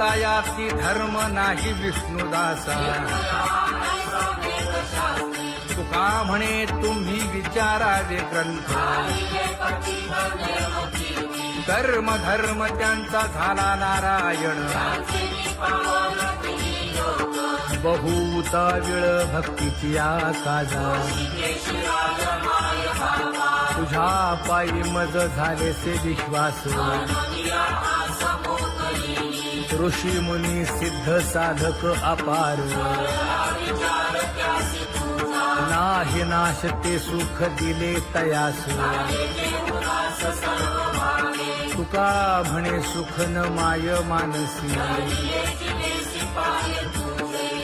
एकता याती धर्म नाही विष्णुदासा तुका म्हणे तुम्ही विचारावे ग्रंथ कर्म धर्म त्यांचा झाला नारायण बहुता विळ भक्तीची आकाजा तुझ्या पायी मज झालेसे विश्वास ऋषी मुनी सिद्ध साधक अपार नाही नाश ते सुख दिले तयास तुका म्हणे सुख न माय मानसी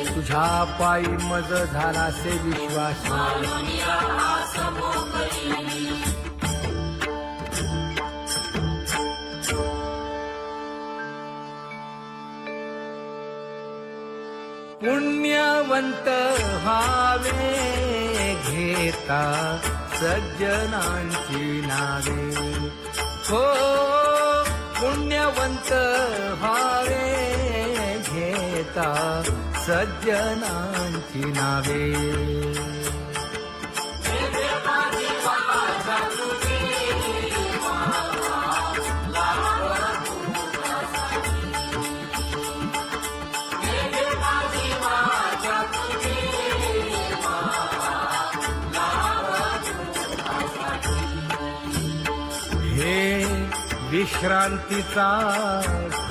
तुझ्या पायी मज झालासे विश्वास पुण्यवंत व्हावे घेता सज्जनांची नावे हो पुण्यवंत व्हावे घेता सज्जनांची नावे हे विश्रांतीचा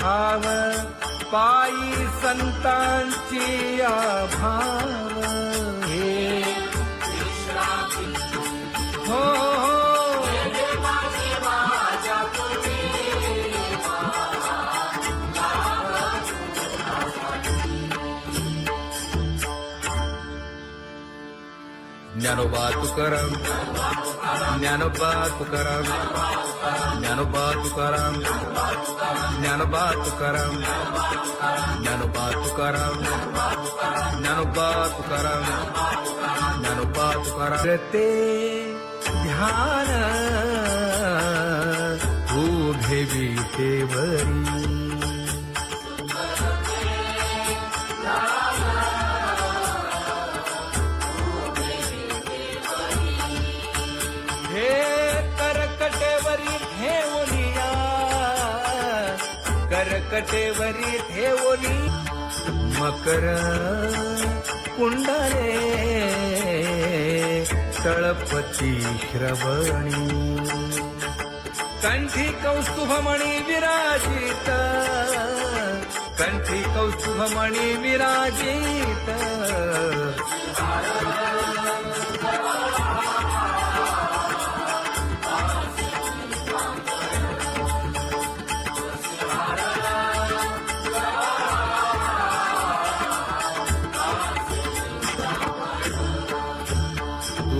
भाव पायी संतांची अभाव हे हो ज्ञानोबा तुकाराम ज्ञानोबा तुकाराम ज्ञानोबा तुकाराम ज्ञानोबा तुकाराम ज्ञानोबा तुकाराम ज्ञानोबा तुकाराम ज्ञानोबा तुकाराम ते ध्यान उभे विटेवरी करकटेवरी ठेवली मकर कुंडले तळपती श्रवणी कंठी कौस्तुभमणी विराजित कंठी कौस्तुभमणी विराजित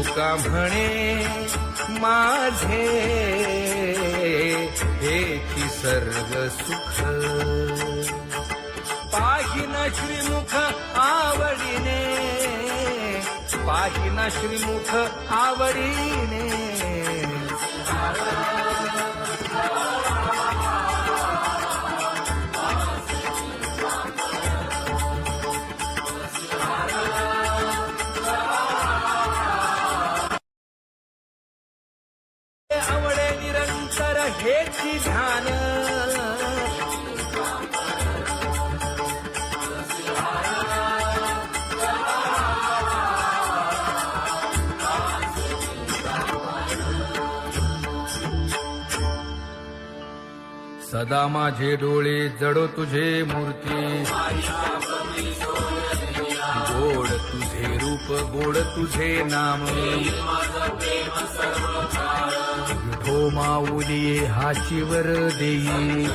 तुका म्हणे माझे हेची सर्व सुख पाहिन श्रीमुख आवडीने पाहिन श्रीमुख आवडीने आवडे निरंतर हेची ध्यान सदा माझे डोळे जडो तुझे मूर्ती गोड तुझे रूप गोड तुझे नाम विठो माऊली हाचीवर देई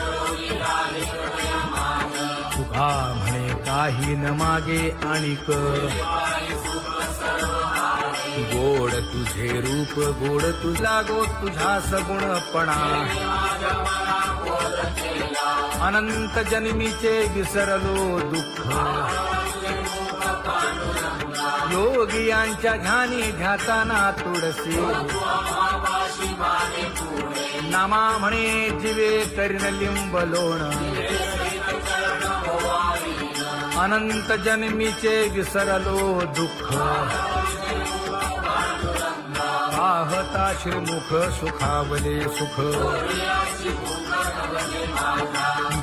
तुका म्हणे काही न मागे आणिक गोड तुझे रूप गोड तुझा गो तुझा सगुणपणा अनंत जन्मीचे विसरलो दुःख योगियांच्या ध्यानी ध्याताना तुळसी नामा म्हणे जीवे करीन लिंब लोण अनंत जन्मीचे विसरलो दुःख पाहता श्रीमुख सुखावले सुख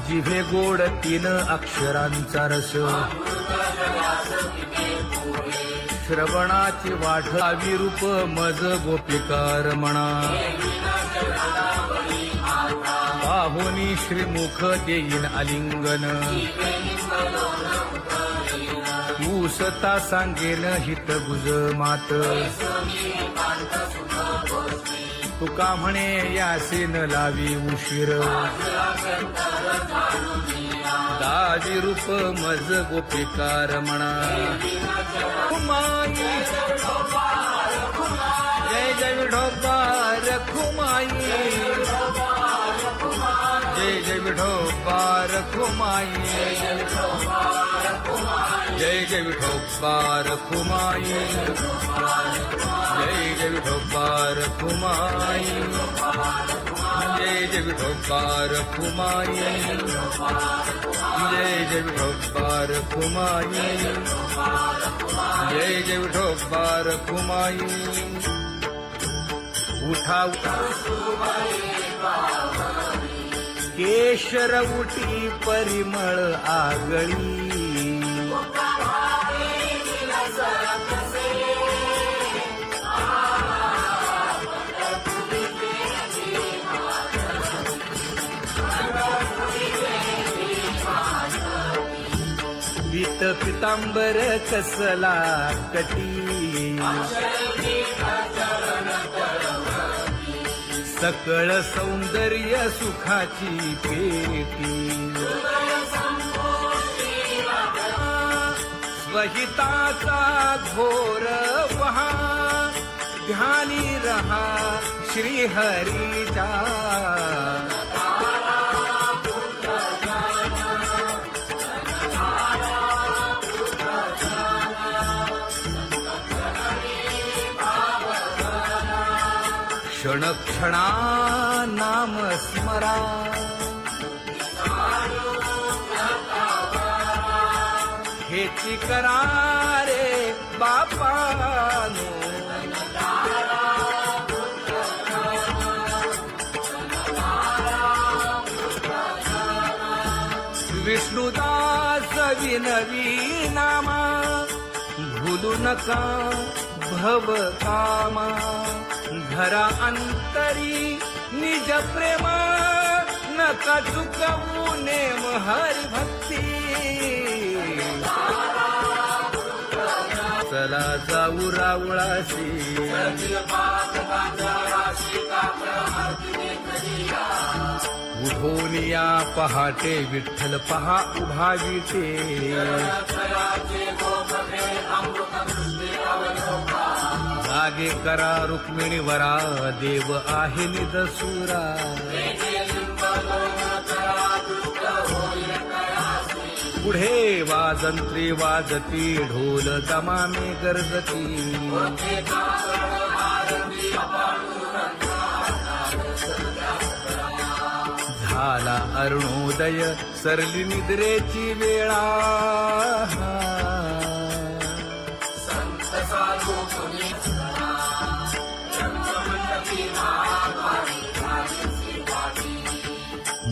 जिभे गोड 3 अक्षरांचा रस श्रवणाची वाट विरूप मज गोपिकार म्हणा पाहुनी श्रीमुख देईन आलिंगन ऊसता सांगेन हित गुज मात तुका म्हणे यासे न लावी उशीर दाजी रूप मज गोपिकार म्हणा जय जय विठोबा रखुमाई जय जय विठोबा रखुमाई जय जय विठोबा रखुमाई जय जय विठोबा रखुमाई जय जय विठोबा रखुमाई जय जय विठोबा रखुमाई जय जय विठोबा रखुमाई उठा केशर उटी परिमळ आगळी पीत पितांबर कसला कटी सकळ सौंदर्य सुखाची पेटी स्वहिताचा घोर वहा ध्यानी रहा श्रीहरीचा क्षण क्षणा नाम स्मरा हेची करा रे बापानो विष्णुदास विनवी नामा भूलू नका भव कामा घरा अंतरी निज प्रेम नका चुकवू नेम हरी भक्ती चला जाऊ रावळाशी उठोनिया पहाटे विठ्ठल पहा उभा विटे जागे करा रुक्मिणी वरा देव आहे निदसुरा पुढे वाजंत्री वाजती ढोल दमामे गरजती झाला अरुणोदय सरली निद्रेची वेळा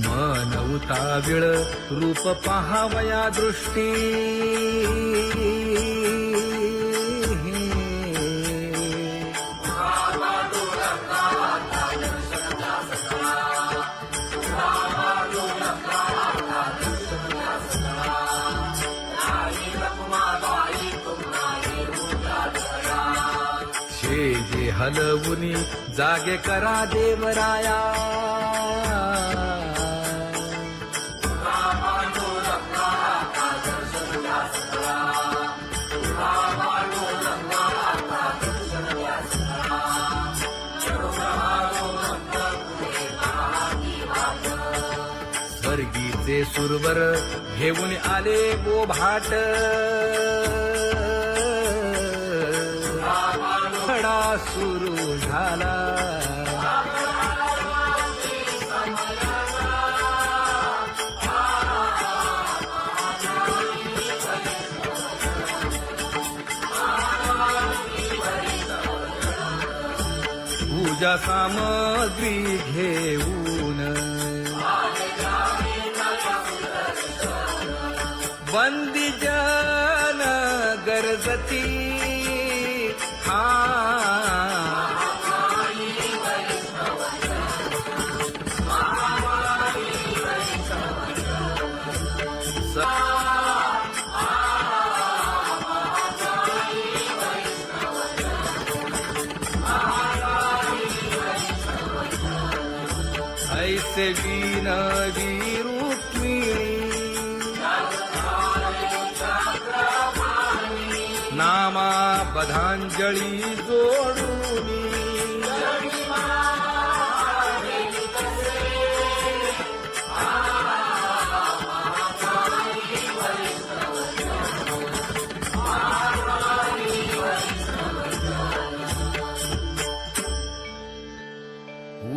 मन उताविळ रूप पहावया दृष्टी जे हलवुनी जागे करा देवराया स्वर्गीचे सुरवर घेऊन आले गोभाट खडा सुरू झाला पूजा सामग्री घेऊन वंदी जन गरजती हा ऐसे विनवी रुक्मिणी नामा बधांजळी जोडूनी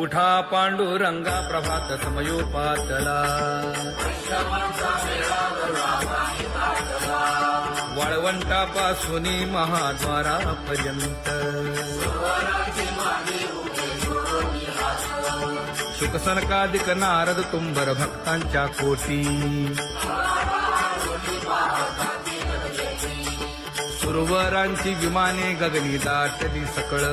उठा पांडुरंगा प्रभात समयोपातला वाळवंटापासून महाद्वारापर्यंत शुकसनकादिक नारद तुंबर भक्तांच्या कोटी सुरवरांची विमाने गगनी दाटली सकळ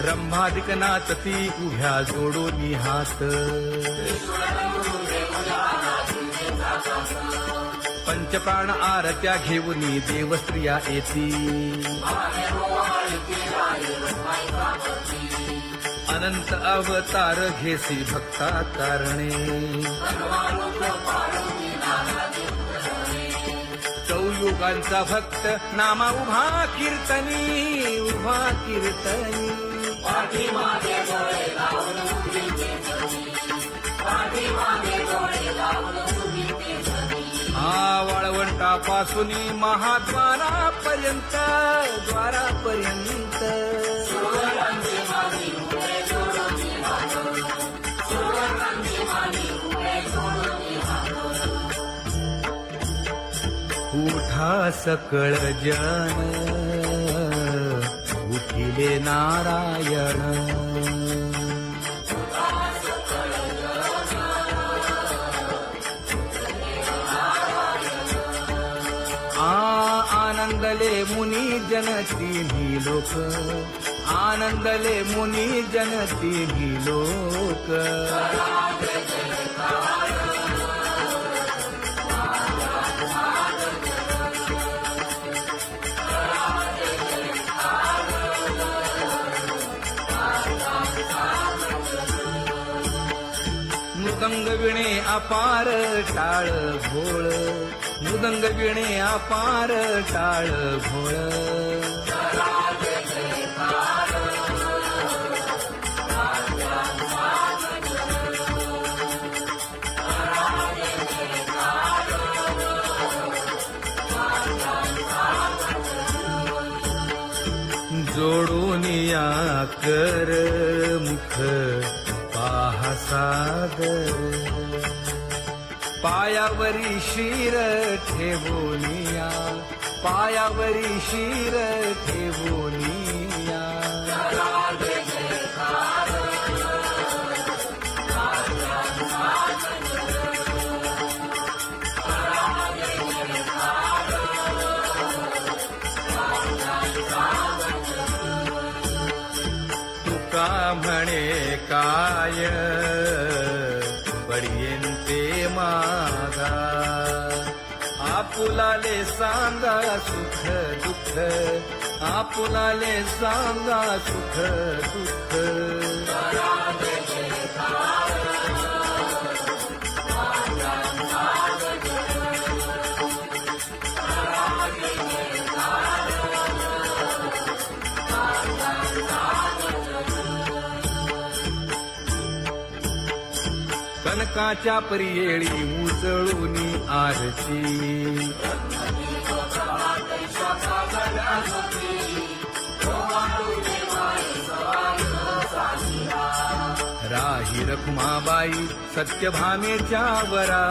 रंभादिक नाचती उभ्या जोडोनी हात पंचप्राण आरत्या घेऊनी देवस्त्रिया येती अनंत अवतार घेसी भक्ता कारणे चौयुगांचा भक्त नामा उभा कीर्तनी उभा कीर्तनी हा वाळवंटापासून महाद्वारापर्यंत द्वारापर्यंत उठा सकळ जन उठिले नारायण आनंदले मुनी जन तिन्ही लोक आनंदले मुनी जन तिन्ही लोक मृदंग विणे अपार टाळ भोळ मृदंग विणे अपार टाळ भोळ जोडूनिया कर मुख पाहा सागर पायावरी शिर ठेवोनिया पायावरी शिर ठेवोनिया तुका म्हणे काय बडियेंते मागा आपुलाले सांगा सुख दुःख आपुलाले सांगा सुख दुःख कनकाच्या परियेळी उजळूनी आरती राही रखुमाबाई सत्यभामेच्या वरा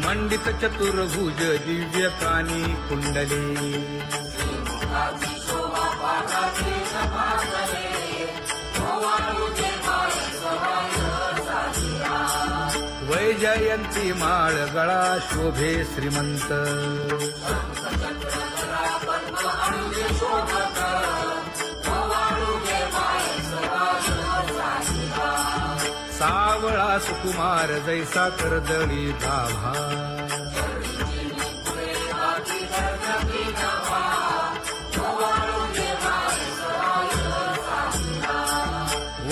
मंडळी मंडित चतुर्भुज दिव्य कानी कुंडले वैजयंती माळ गळा शोभे श्रीमंत सावळा सुकुमार जैसा कर्दळी गाभा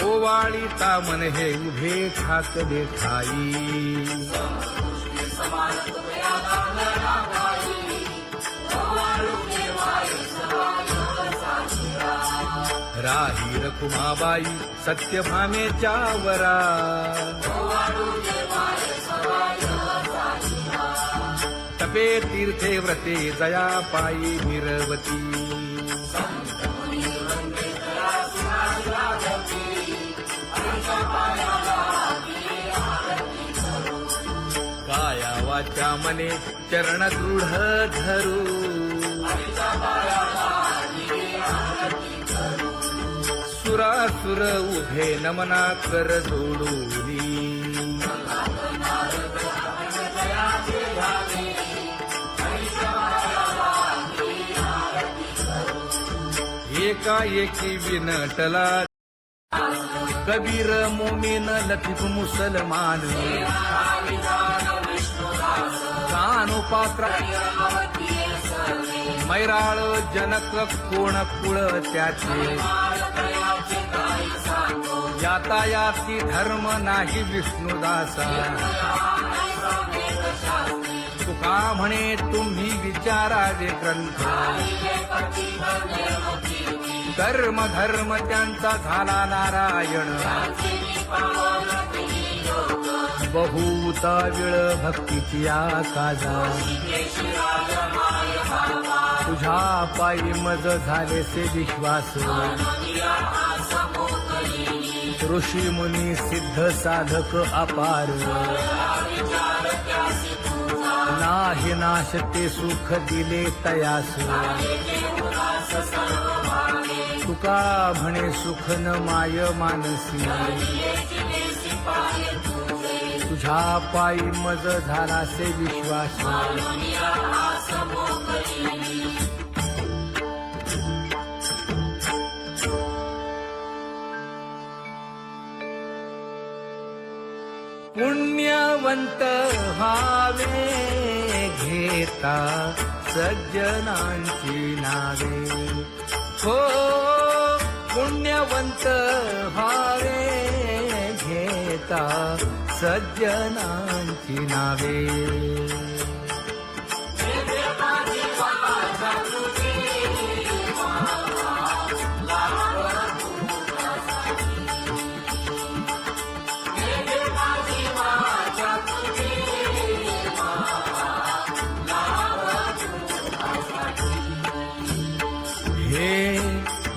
ओवाळी तामन हे उभे ठाकले ठाई राही रखुमाबाई सत्यभामेच्या वरा तपे तीर्थे व्रते जया पायी निरवती काया वाचा मने चरण दृढ धरू सुरासुर उभे नमना कर जोडूनी एकाएकी विनटला कबीर मोमीन लतीफ मुसलमान कानोपात्र मैराळ जनक कोण कुळ त्याचे यातायाती धर्म नाही विष्णुदासा तुका म्हणे तुम्ही विचारावे ग्रंथ कर्म धर्म त्यांचा झाला नारायण बहुता वेळ भक्तीची काजा तुझ्या पायी मज झाले से विश्वास ऋषी मुनी सिद्ध साधक अपार नाही नाश ते सुख दिले तयास तुका म्हणे सुख न माय मानसी तुझ्या पायी मज झाला से विश्वास पुण्यवंत व्हावे घेता सज्जनांची नावे हो पुण्यवंत व्हावे घेता सज्जनांची नावे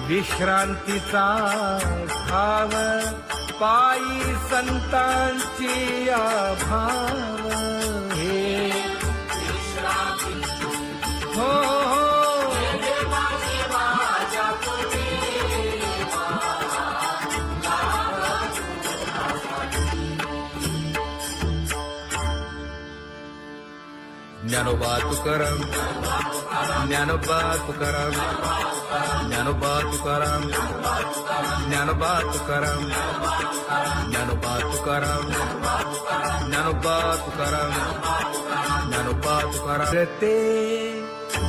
विश्रांतीचा भाव पायी संतांची भाव हे हो ज्ञानोबा तुकाराम ज्ञानोबा तुकाराम ज्ञानोबा तुकाराम ज्ञानोबा तुकाराम ज्ञानोबा तुकाराम ज्ञानोबा तुकाराम ज्ञानोबा तुकाराम ते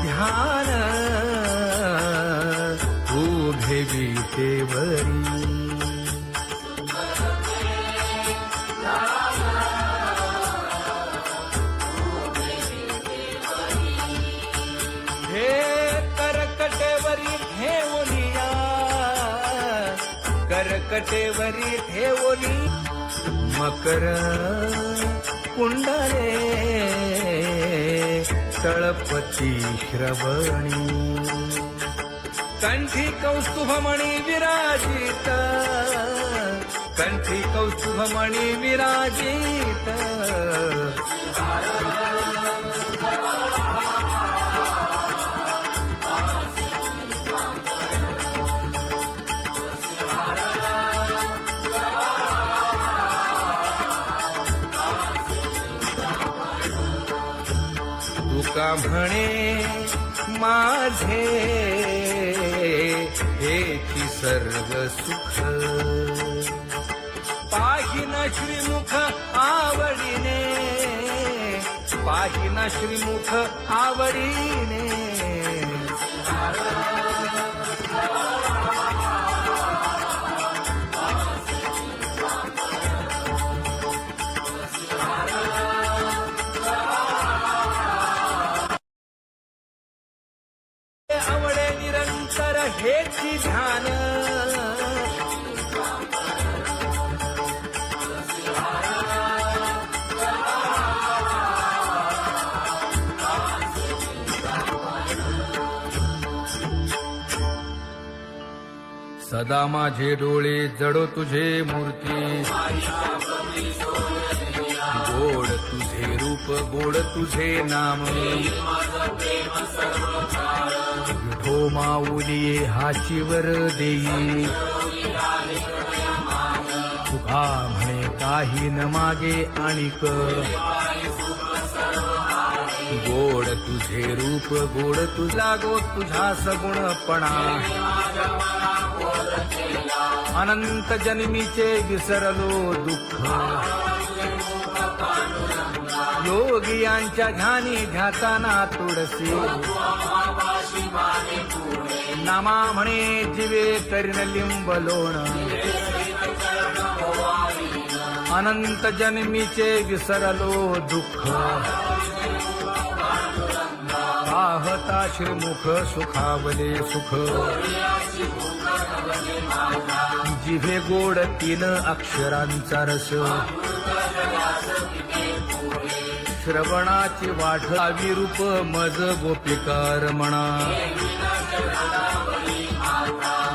ध्यान उभे विटेवरी करकटेवरी ठेवली मकर कुंडले तळपती श्रवणी कंठी कौस्तुभमणी विराजित कंठी कौस्तुभमणी विराजित तुका म्हणे माझे हेची सर्व सुख पाहिना श्रीमुख आवडीने पाहिना श्रीमुख आवडीने आवडे निरंतर हेची ध्यान सदा माझे डोळे जडो तुझे मूर्ती गोड तुझे रूप गोड तुझे नाम विठो माऊलिये हाचीवर देई तुका म्हणे काही न मागे आणिक गोड तुझे रूप गोड तुझा गो तुझा सगुणपणा अनंत जन्मीचे विसरलो दुःख योगियांच्या ध्यानी ध्याताना तुळसी नामा म्हणे जीवे करीन लिंबलोण अनंत जन्मीचे विसरलो दुःख पाहता श्रीमुख सुखावले सुख जिभे गोड 3 अक्षरांचा रस श्रवणाची वाट विरूप मज गोपिकार म्हणा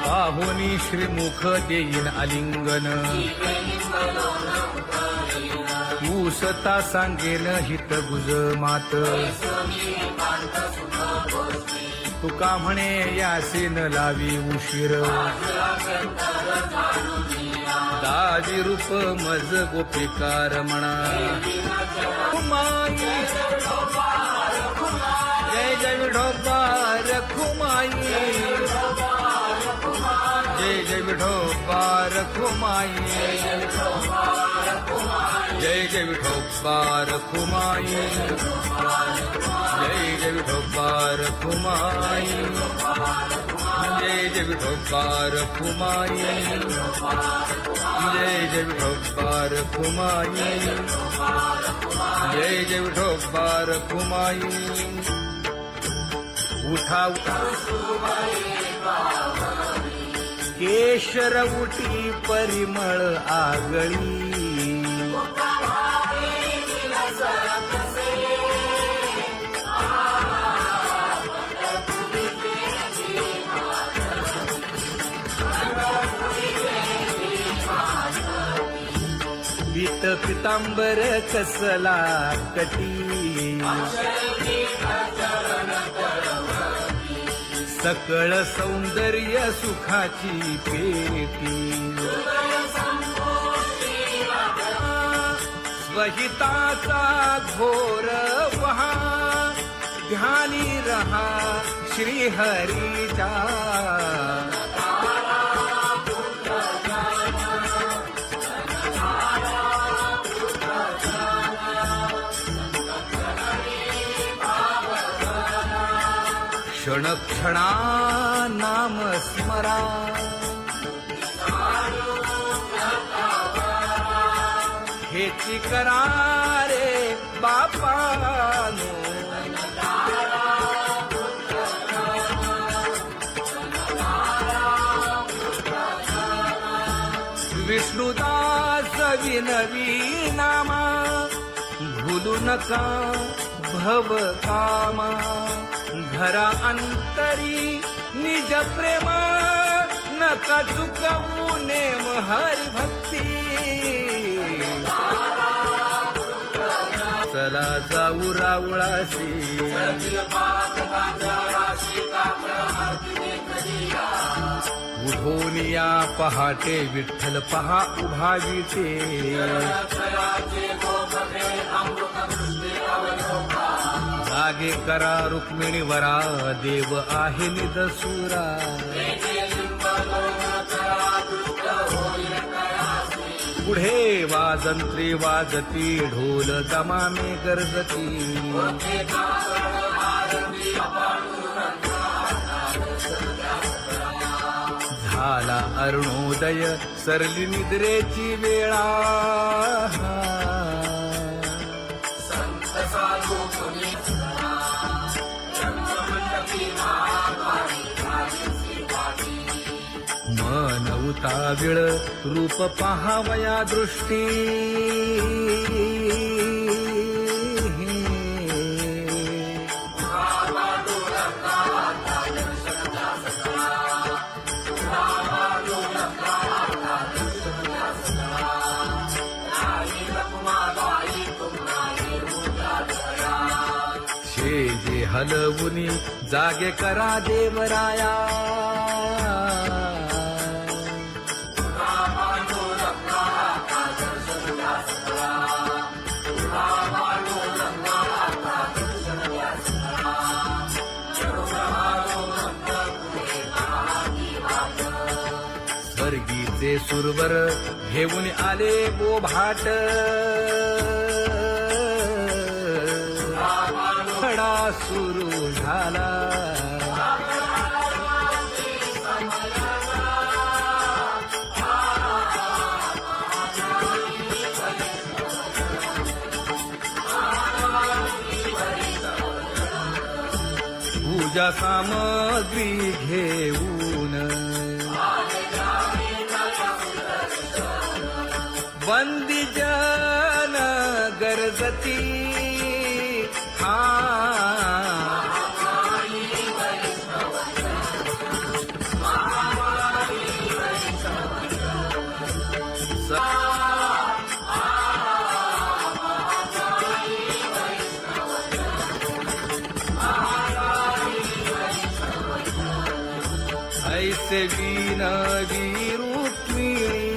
पाहुनी श्रीमुख देईन आलिंगन उसता सांगेन हित गुज मात तुका म्हणे यासीन लावी उशीर दावी रूप मज गोपिकार म्हणा खुमाई जय जय विठोबा रखुमाई जय जय विठोबा रखुमाई जय जय विठोबा रखुमाई जय जय विठोबा रखुमाई जय जय विठोबा रखुमाई जय जय विठोबा रखुमाई जय जय विठोबा रखुमाई उठा केशर उठी परिमळ आगळी पीत पितांबर कसला कटी सकळ सौंदर्य सुखाची पेटी स्वहिताचा घोर वहा ध्यानी रहा श्रीहरीचा क्षण क्षणा नाम स्मरा हेची करा रे बापानो विष्णुदास विनवी नामा भूलू नका भव कामा घरा अंतरी निज प्रेम न नका चुकवू नेम हरी भक्ती चला जाऊ रावळाशी उठून या पहाटे विठ्ठल पहा उभा विटे जागे करा रुक्मिणी वरा देव आहे निदसुरा पुढे वाजंत्री वाजती ढोल दमामे गरजती झाला अरुणोदय सरली निद्रेची वेळा मन उताविळ रूप पहावया दृष्टी जे हलवुनी जागे करा देवराया स्वर्गीचे सुरवर घेऊन आले बोभाट खडा सुरू झाला पूजा सामग्री घेऊन बंदी जन गरजती ऐसे विनवी रुक्मिणी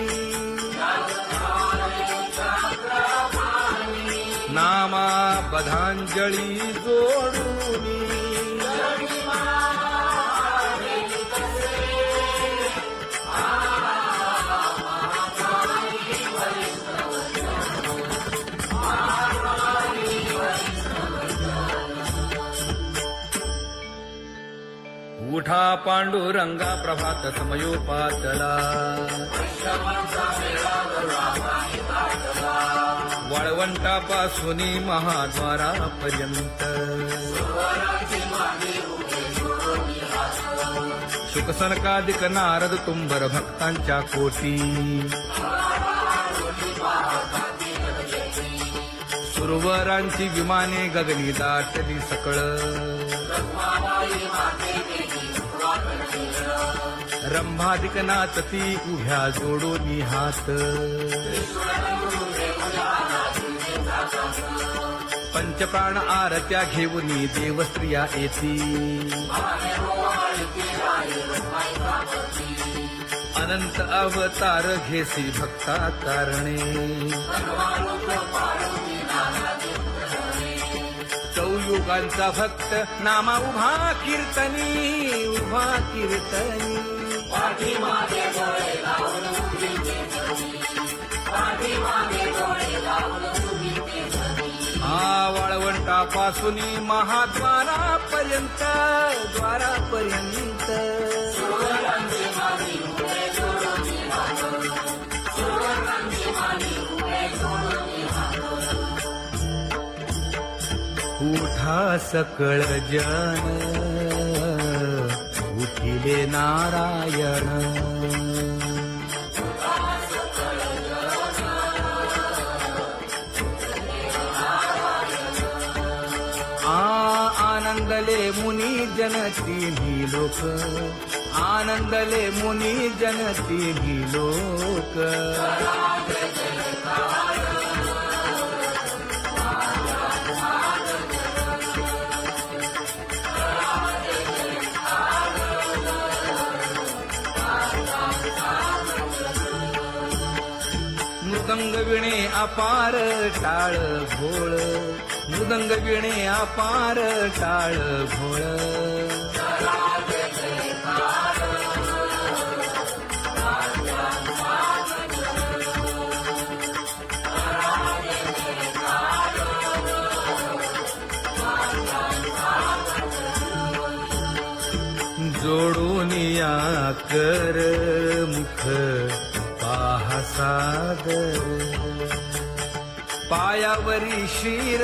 नामा बधांजळी जोडूनी उठा पांडुरंगा प्रभात समयोपातला वाळवंटापासून महाद्वारापर्यंत शुकसनकादिक नारद तुंबर भक्तांच्या कोटी सुरवरांची विमाने गगनी दाटली सकळ रंभादिक नाचती उभ्या जोडोनी हात पंचप्राण आरत्या घेऊनी देवस्त्रिया येती अनंत अवतार घेसी भक्ता कारणे चौयुगांचा भक्त नामा उभा कीर्तनी उभा कीर्तनी वाळवंटापासून महाद्वारापर्यंत द्वारापर्यंत उठा सकळ जन उठिले नारायण आनंदले मुनी जन तिन्ही लोक आनंदले मुनी जनती ही लोक मृदंग विणे अपार टाळ भोळ मृदंग विणे अपार टाळ भोळ जोडून या कर मुख पाहा सादर पायावरी शिर